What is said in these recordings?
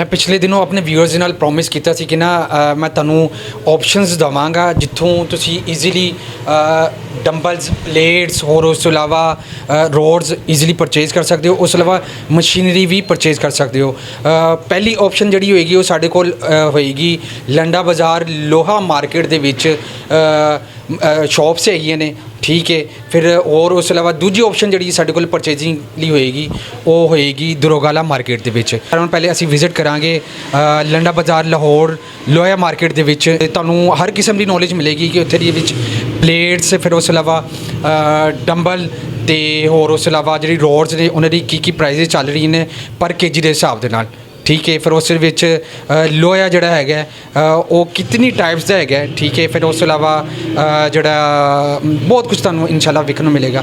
मैं पिछले दिनों अपने व्यूअर्स ਨਾਲ ਪ੍ਰੋਮਿਸ ਕੀਤਾ ਸੀ ਕਿ ਨਾ ਮੈਂ ਤੁਹਾਨੂੰ ਆਪਸ਼ਨਸ ਦਵਾਂਗਾ ਜਿੱਥੋਂ ਤੁਸੀਂ ਈਜ਼ੀਲੀ ਡੰਬਲਸ ਪਲੇਟਸ ਹੋਰ ਉਸ ਤੋਂ ਇਲਾਵਾ ਰੋਡਸ ਈਜ਼ੀਲੀ ਪਰਚੇਜ਼ ਕਰ ਸਕਦੇ ਹੋ। ਉਸ ਤੋਂ ਇਲਾਵਾ ਮਸ਼ੀਨਰੀ ਵੀ ਪਰਚੇਜ਼ ਕਰ ਸਕਦੇ ਹੋ। ਪਹਿਲੀ ਆਪਸ਼ਨ ਜਿਹੜੀ ਹੋਏਗੀ ਉਹ ਸਾਡੇ ਕੋਲ ਹੋਏਗੀ ਲੰਡਾ ਬਾਜ਼ਾਰ ਲੋਹਾ ਮਾਰਕੀਟ ਦੇ ਵਿੱਚ ਸ਼ॉप्स ਹੈਗੀਆਂ ਨੇ, ठीक है। फिर और उस अलावा दूजी ऑप्शन जी साढ़े को परचेजिंग ली होएगी वो होएगी दुरोगाला मार्केट के विच। पहले असी विजिट करांगे लंडा बाजार लाहौर लोया मार्केट के विच। तुहानूं हर किस्म की नॉलेज मिलेगी कि उत्थे दी विच प्लेट्स फिर उस अलावा डंबल ते होर उस अलावा जी रोड्स ने उन्होंने की प्राइजेज चल रही ने पर केजी के हिसाब के नाल, ठीक है। फिर उस विच लोहा जिहड़ा हैगा वो कितनी टाइप्स का हैगा, ठीक है। फिर उस अलावा जिहड़ा बहुत कुछ तुहानूं इंशाल्लाह वेखण नूं मिलेगा।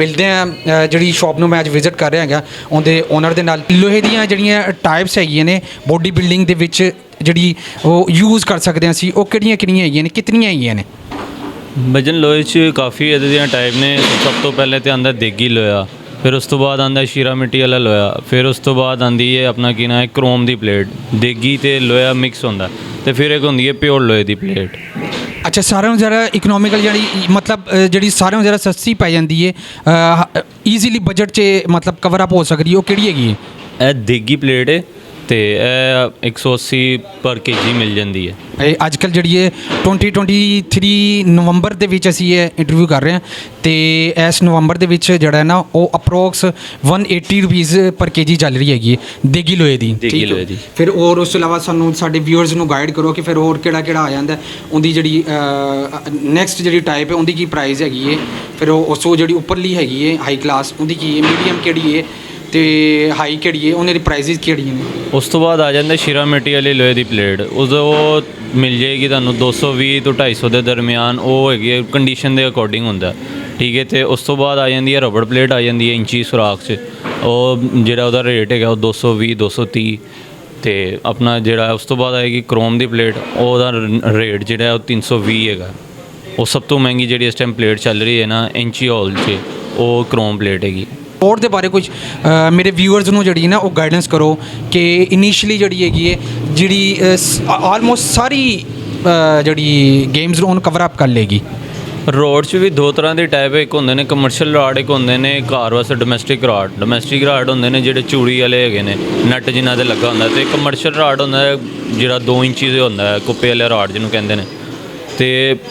मिलते हैं जिहड़ी शॉप नूं मैं अज विजिट कर रहा हैगा उहदे ओनर दे नाल। लोहे दीयां जिहड़ियां टाइप्स हैगियां ने बॉडी बिल्डिंग दे विच जिहड़ी वो यूज़ कर सकदे हां असीं, वो किहड़ियां हैगियां ने, कितनियां हैगियां ने? भजन लोहे च काफ़ी इहदे दियां टाइप ने। सब तो पहले तो आंदा देगी लोहा, फिर उस तो बाद आंदा शीरा मिट्टी वाला लोहा, फिर उस तो बाद आंदी है अपना की ना है क्रोम की प्लेट। देगी तो लोहा मिक्स होंदा ते फिर एक होंदी है प्योर लोहे की प्लेट। अच्छा, सारे ज़रा इकनॉमिकल जी मतलब जी सारे ज़रा सस्ती पै जाती है, ईजीली बजट च मतलब कवर अप हो सकती है, वो किहड़ी हैगी है? यह देगी प्लेट है तो 180 पर केजी मिल जाती है। अजकल जी 2023 नवंबर के असी ये इंटरव्यू कर रहे हैं तो इस नवंबर के जोड़ा है ना वो अप्रोक्स 180 रुपीज़ पर केजी चल रही हैगी देगी लोहे की। फिर और उस अलावा सानू साडे व्यूअर्स नू गाइड करो कि फिर और केड़ा केड़ा आ जांदा उनकी जी नैक्सट जी टाइप है उनकी की प्राइस हैगी है। फिर उस जी उपरली हैगी है हाई क्लास उनकी की मीडियम केड़ी है तो हाई केड़ी है उन्हें प्राइजेज केड़ी हैं। उस तो बाद आ जाता शीरा मिट्टी वाली लोहे की प्लेट, उस मिल जाएगी तुहानूं 220 तो 250 के दरमियान। वो है कंडीशन के अकॉर्डिंग होंदा, ठीक है। तो उस तो बाद आ जाती है रबड़ प्लेट आ जाती है इंची सुराख च, वो जिहड़ा उहदा रेट है वो 220 230। तो अपना जिहड़ा उस तो बाद आएगी क्रोम की प्लेट, उहदा रेट जिहड़ा है 320 है। वो सब तो महंगी जी इस टाइम प्लेट चल रही है ना इंची हॉल च, वो क्रोम प्लेट हैगी। और दे बारे कुछ मेरे व्यूअर्स नूं जिहड़ी ना वो गाइडेंस करो कि इनिशियली जिहड़ी हैगी है जिहड़ी आलमोस्ट सारी जिहड़ी गेम्स नूं कवर अप कर लेगी। रोड च भी दो तरह के टाइप एक होंदे ने कमर्शियल राड, एक होंदे ने घर वास्ते डोमैसटिक राड। डोमैसटिक राड होंदे ने जिहड़े चूड़ी वाले हैगे ने नट जिन्हां ते लगा होंदा, ते कमर्शियल राड होंदा जिहड़ा 2 इंची दे होंदा है कुप्पे वाले राड जिन्हों कहंदे ने। तो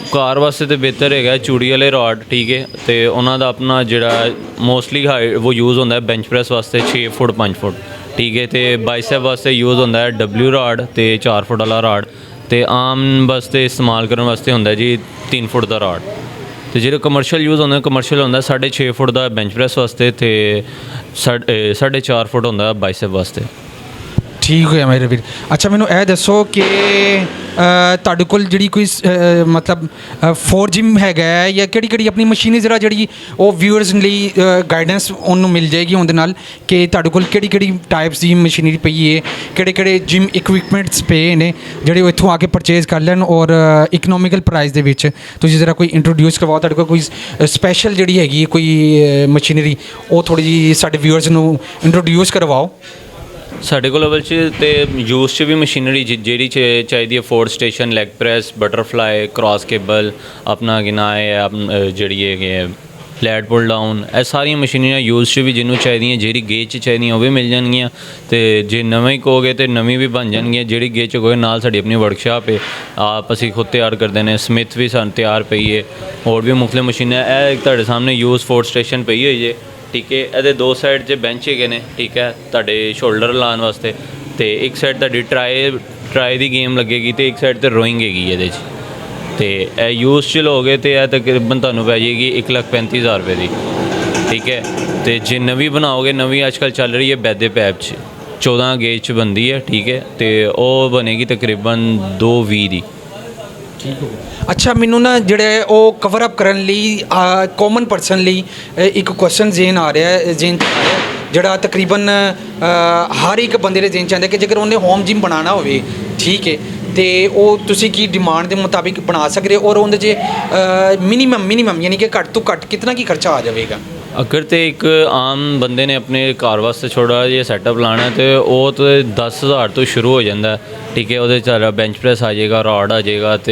कार वास्ते तो बेहतर है चूड़ी वाले राड, ठीक है। तो उन्होंने अपना जोड़ा मोस्टली हाइट वो यूज़ होंदा है बेंच प्रेस वास्ते 6 फुट 5 फुट, ठीक है। तो बाइसेप वास्ते यूज़ होंदा है डब्ल्यू राड तो 4 फुट वाला राड। तो आम वास्ते इस्तेमाल करने वास्ते होंदा जी 3 फुट का राड। तो जो कमर्शियल यूज़ होंदा कमर्शियल होंदा 6.5 फुट का बेंच प्रेस वास्ते तो 4.5 फुट होंदा बाइसेप वास्ते। ठीक है मेरे वीर। अच्छा, मैनू यह दसो कि तुहाडे कोल जिहड़ी कोई मतलब फोर जिम हैगा या किहड़ी किहड़ी अपनी मशीन जरा जिहड़ी वो व्यूअर्स लई गाइडेंस उन्होंने मिल जाएगी उहदे नाल कि तुहाडे कोल किहड़ी किहड़ी टाइप्स दी मशीनरी पई है, किहड़े किहड़े जिम इक्विपमेंट्स पे ने जिहड़े वो इत्थों आके परचेज कर लैन और इकनॉमिकल प्राइस दे विच। तुसीं जरा कोई इंट्रोड्यूस करवाओ तुहाडे कोल कोई स्पैशल जिहड़ी हैगी कोई मशीनरी वो थोड़ी जी साडे व्यूअर्स नूं इंट्रोड्यूस करवाओ। साढ़े को लेवल तो यूज़ च भी मशीनरी जी चाहिए Ford station lag press butterfly cross cable अपना कि ना है जी फ्लैट पुल डाउन, यह सारिया मशीनरियाँ यूज़ च भी जिन्होंने चाहिए जी गेज चाहिए वो भी मिल जाएगियाँ। तो जे नवी कहोगे तो नवी भी बन जाएगियाँ। जी गेज कहोगे नाल साड़ी अपनी वर्कशॉप है आप असी खुद तैयार करते हैं। स्मिथ भी सन तैयार पई है और भी मुख्तलिफ मशीनें एक तुहाडे सामने यूज़ फोर्ड स्टेशन पई हुई है, ठीक है। ये दो साइड से बेंच है, ठीक है, तुहाडे शोल्डर लाने वास्ते। तो एक साइड तुहाडी ट्राई की गेम लगेगी तो एक साइड तो रोइंग हैगी ये। तो यूज़ च लोगे तो यह तकरीबन तुहानूं पै जाएगी 1,35,000 रुपये की, ठीक है। तो जे नवी बनाओगे नवी आजकल चल रही है बैदे पैप 14 गेज च बनती है, ठीक है। तो वह बनेगी तकरीबन 220 की। अच्छा, मैनू ना जिहड़े वो कवर अप करन लई कॉमन पर्सन लई एक क्वेश्चन जेन आ रहा है जिहड़ा तकरीबन हर एक बंदे दे जेन च आंदा कि जेकर उन्हें होम जिम बनाना होवे, ठीक है, तो वो तुसी की डिमांड के मुताबिक बना सकते और उहदे च मिनीमम यानी कि घट तो घट कितना की खर्चा आ जाएगा? अगर तो एक आम बंदे ने अपने घर वास्ते छोड़ा ये सैटअप लाना तो वो तो 10,000 तो शुरू हो जाता है। ठीक है, ਉਹਦੇ ਚ बेंच प्रेस आ जाएगा, रॉड आ जाएगा तो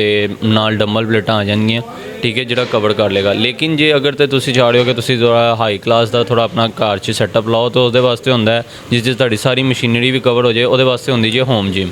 नाल डंबल प्लेटां आ जाएंगियां। ठीक है, ਜਿਹੜਾ कवर कर लेगा। लेकिन जे अगर तो तुसी चाह रहे हो कि तुसी थोड़ा हाई क्लास ਦਾ थोड़ा अपना घर 'ਚ सैटअप लाओ तो ਉਹਦੇ ਵਾਸਤੇ ਹੁੰਦਾ ਹੈ ਜਿਸ 'ਚ ਤੁਹਾਡੀ ਸਾਰੀ ਮਸ਼ੀਨਰੀ ਵੀ कवर हो जाए, ਉਹਦੇ ਵਾਸਤੇ ਹੁੰਦੀ ਜੇ होम जिम।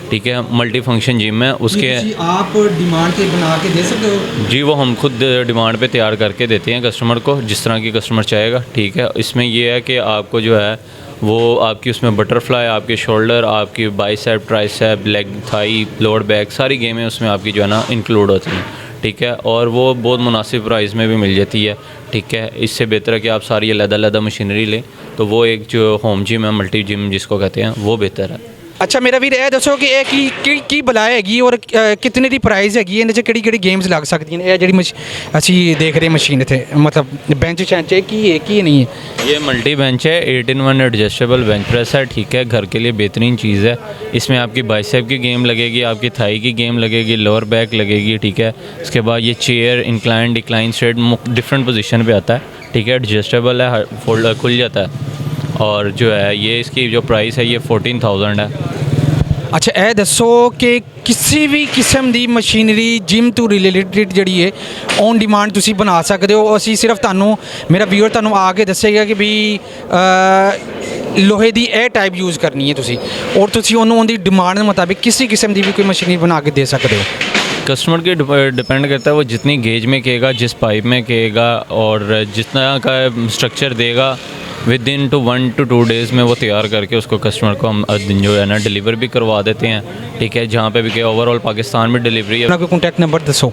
ठीक है, मल्टी फंक्शन जिम है उसके। आप डिमांड पे बना के दे सकते हो? जी, वो हम खुद डिमांड पे तैयार करके देते हैं कस्टमर को, जिस तरह की कस्टमर चाहेगा। ठीक है, इसमें ये है कि आपको जो है वो आपकी उसमें बटरफ्लाई, आपके शोल्डर, आपकी bicep, tricep, leg, thigh, lower back, सारी गेमें उसमें आपकी जो है ना इंक्लूड होती हैं। ठीक है, और वो बहुत मुनासिब प्राइस में भी मिल जाती है। ठीक है, इससे बेहतर है कि आप सारी अलग-अलग मशीनरी लें, तो वो एक जो होम जिम है, मल्टी जिम जिसको कहते हैं, वो बेहतर है। ਅੱਛਾ ਮੇਰਾ ਵੀਰ ਇਹ ਦੱਸੋ ਕਿ ਇਹ ਕੀ ਬਲਾ ਹੈਗੀ ਔਰ ਕਿੰਨੇ ਦੀ ਪ੍ਰਾਈਸ ਹੈਗੀ, ਇਹਦੇ 'ਚ ਕਿਹੜੀ ਗੇਮਸ ਲੱਗ ਸਕਦੀਆਂ ਨੇ? ਇਹ ਜਿਹੜੀ ਅਸੀਂ ਦੇਖ ਰਹੇ ਮਸ਼ੀਨ ਇੱਥੇ ਮਤਲਬ ਬੈਂਚ ਸ਼ੈਂਚ ਕੀ ਹੈ ਕੀ नहीं है? ये मल्टी बेंच है, 8-in-1 एडजस्टेबल बेंच प्रेस है। ठीक है, घर के लिए बेहतरीन चीज़ है। इसमें आपकी बाइसेप की गेम लगेगी, आपकी थाई की गेम लगेगी, लोअर बैक लगेगी। ठीक है, उसके बाद ये chair incline decline straight different position पे आता है। ठीक है, एडजस्टेबल है, फोल्ड खुल जाता है। और जो है ये इसकी जो प्राइस है ये 14,000 है। ਅੱਛਾ ਇਹ ਦੱਸੋ ਕਿ ਕਿਸੇ ਵੀ ਕਿਸਮ ਦੀ ਮਸ਼ੀਨਰੀ ਜਿਮ ਤੋਂ ਰਿਲੇਟਡ ਜਿਹੜੀ ਹੈ ਔਨ ਡਿਮਾਂਡ ਤੁਸੀਂ ਬਣਾ ਸਕਦੇ ਹੋ। ਅਸੀਂ ਸਿਰਫ ਤੁਹਾਨੂੰ ਮੇਰਾ ਵੀਅਰ ਤੁਹਾਨੂੰ ਆ ਕੇ ਦੱਸੇਗਾ ਕਿ ਵੀ ਲੋਹੇ ਦੀ ਇਹ ਟਾਈਪ ਯੂਜ਼ ਕਰਨੀ ਹੈ ਤੁਸੀਂ, ਔਰ ਤੁਸੀਂ ਉਹਨੂੰ ਉਹਦੀ ਡਿਮਾਂਡ ਦੇ ਮੁਤਾबिक किसी किस्म ਦੀ भी कोई मशीनरी बना के दे सकते हो। कस्टमर के डिपेंड करता है वो जितनी गेज में कहेगा, जिस पाइप में कहेगा और जितना का स्ट्रक्चर देगा, विद इन 1 to 2 डेज़ में वो तैयार करके उसको कस्टमर को हम जो है ना डिलीवर भी करवा देते हैं। ठीक है, जहाँ पे भी कहे ओवरऑल पाकिस्तान में डिलीवरी है। अपना कोई कॉन्टैक्ट नंबर दसो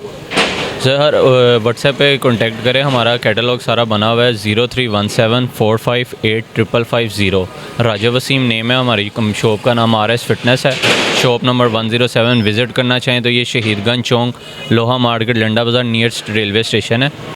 सर। व्हाट्सएप पे कांटेक्ट करें, हमारा कैटलॉग सारा बना हुआ है। 0317458550। राजा वसीम नेम है, हमारी शॉप का नाम RS फिटनेस है। शॉप नंबर 107 विज़िट करना चाहें तो ये शहीदगंज चौक, लोहा मार्केट, लंडा बाज़ार, नियरेस्ट रेलवे स्टेशन है।